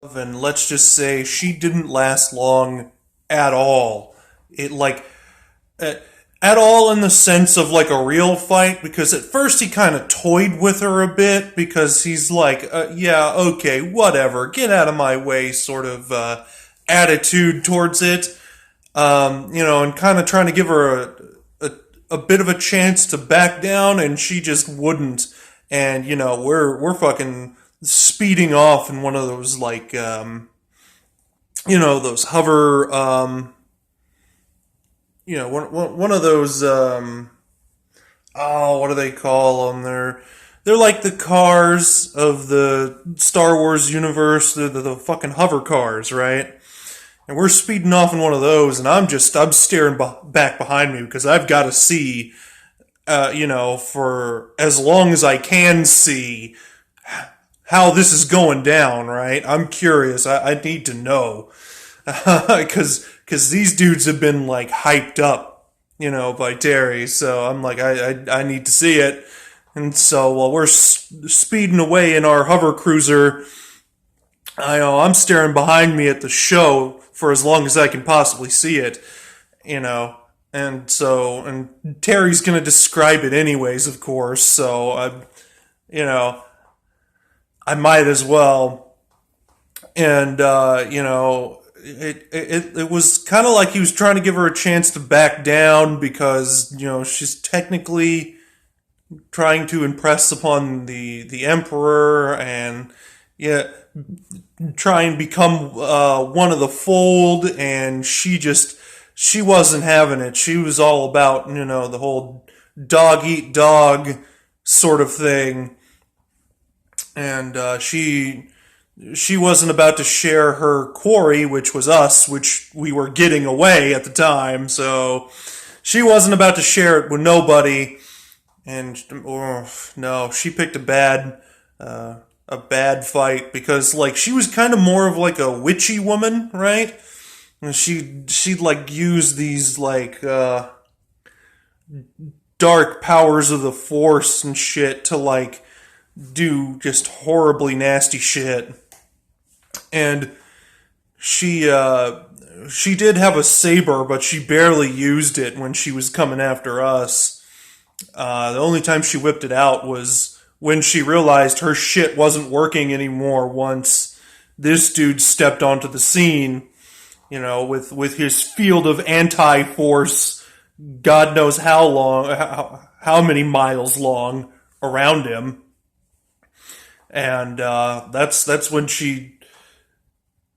and let's just say she didn't last long at all. It like at, at all in the sense of like a real fight, because at first he kind of toyed with her a bit because he's like, yeah, okay, whatever, get out of my way, sort of attitude towards it. And kind of trying to give her a bit of a chance to back down, and she just wouldn't. And we're fucking speeding off in one of those like those hover one of those oh, what do they call them? They're like the cars of the Star Wars universe. They're the fucking hover cars, right? And we're speeding off in one of those, and I'm staring back behind me because I've got to see, for as long as I can see how this is going down, right? I'm curious. I need to know because these dudes have been like hyped up, by Terry. So I'm like, I need to see it. And so while we're speeding away in our hover cruiser, I'm staring behind me at the show for as long as I can possibly see it, you know. And Terry's gonna describe it anyways, of course. So you know, I might as well. And it was kind of like he was trying to give her a chance to back down because she's technically trying to impress upon the emperor, and yeah, try and become one of the fold, and she wasn't having it. She was all about the whole dog eat dog sort of thing, and she wasn't about to share her quarry, which was us, which we were getting away at the time. So she wasn't about to share it with nobody. And no, she picked a bad fight because like she was kind of more of like a witchy woman, right? And she'd like use these like dark powers of the force and shit to like do just horribly nasty shit. And she did have a saber, but she barely used it when she was coming after us. The only time she whipped it out was when she realized her shit wasn't working anymore once this dude stepped onto the scene, with his field of anti-force, God knows how long, how many miles long around him. And that's when she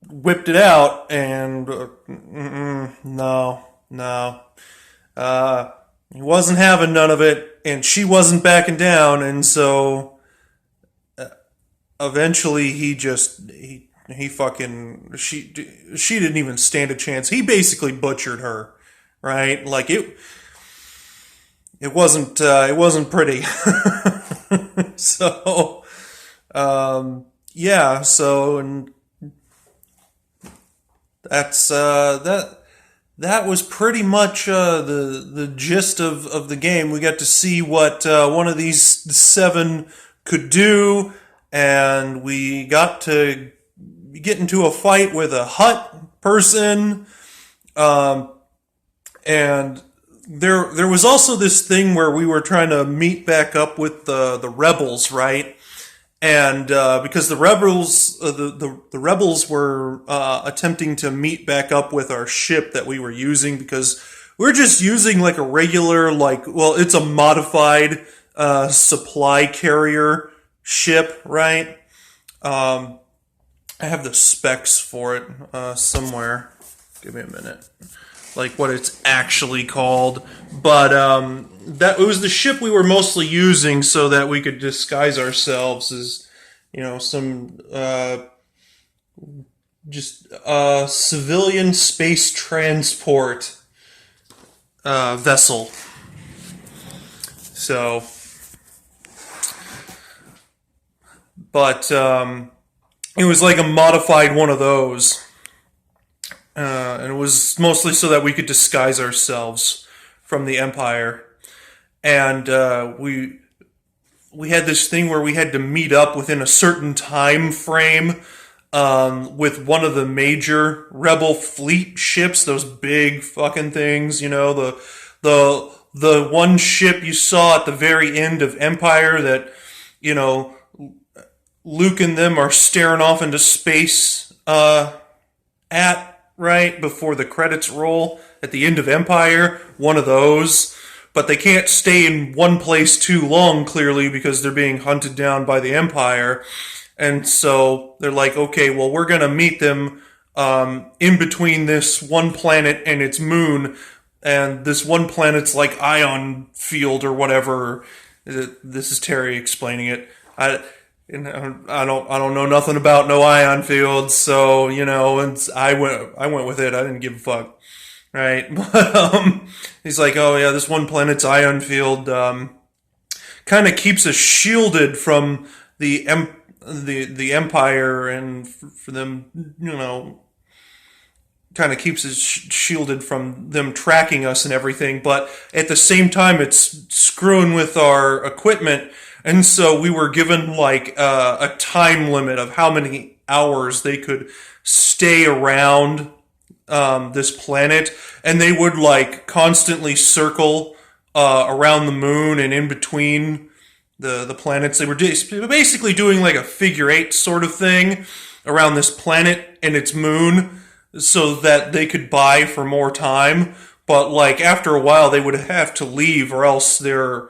whipped it out, and no. He wasn't having none of it, and she wasn't backing down, and so eventually he fucking she didn't even stand a chance. He basically butchered her, right? Like it wasn't pretty. So yeah, so and that was pretty much the gist of the game. We got to see what one of these seven could do, and we got to get into a fight with a hut person. And there was also this thing where we were trying to meet back up with the rebels, right? And because the rebels were attempting to meet back up with our ship that we were using, because we're just using like a regular, like, well, it's a modified supply carrier ship, right? I have the specs for it somewhere. Give me a minute. Like what it's actually called, but that it was the ship we were mostly using so that we could disguise ourselves as, some just civilian space transport vessel. So, but it was like a modified one of those. And it was mostly so that we could disguise ourselves from the Empire. And we had this thing where we had to meet up within a certain time frame with one of the major rebel fleet ships, those big fucking things, the one ship you saw at the very end of Empire that, you know, Luke and them are staring off into space at, right before the credits roll at the end of Empire, one of those. But they can't stay in one place too long, clearly, because they're being hunted down by the Empire. And so they're like, okay, well, we're going to meet them in between this one planet and its moon. And this one planet's like ion field or whatever. This is Terry explaining it. I don't know nothing about no ion fields, so and I went with it. I didn't give a fuck, right? But he's like, oh yeah, this one planet's ion field kind of keeps us shielded from the Empire, and for them, kind of keeps us shielded from them tracking us and everything. But at the same time, it's screwing with our equipment. And so we were given like a time limit of how many hours they could stay around this planet, and they would like constantly circle around the moon and in between the planets. They were basically doing like a figure eight sort of thing around this planet and its moon, so that they could buy for more time. But like after a while, they would have to leave, or else their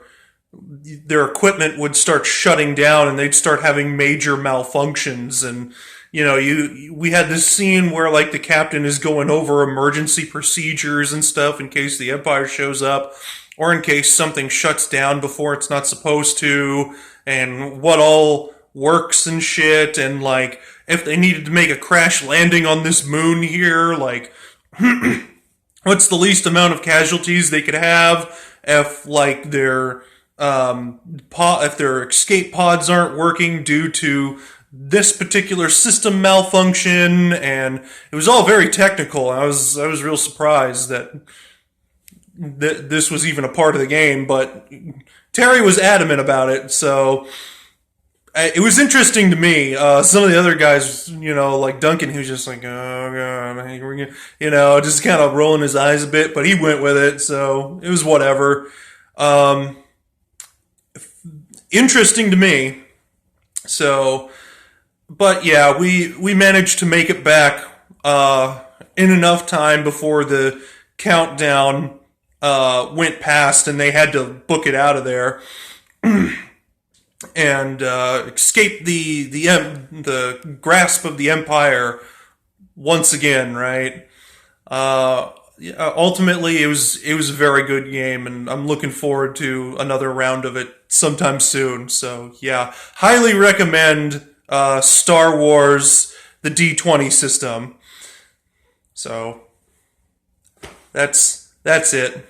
equipment would start shutting down and they'd start having major malfunctions. And we had this scene where like the captain is going over emergency procedures and stuff in case the Empire shows up, or in case something shuts down before it's not supposed to, and what all works and shit. And like if they needed to make a crash landing on this moon here, like what's the least amount of casualties they could have if like if their escape pods aren't working due to this particular system malfunction. And it was all very technical. I was real surprised that this was even a part of the game, but Terry was adamant about it, so it was interesting to me. Some of the other guys, like Duncan, he was just like, oh god, just kind of rolling his eyes a bit, but he went with it, so it was whatever. Interesting to me. So, but yeah, we managed to make it back in enough time before the countdown went past, and they had to book it out of there and escape the grasp of the Empire once again, right? Ultimately, it was a very good game, and I'm looking forward to another round of it sometime soon. So yeah, highly recommend Star Wars, the D20 system. So that's it.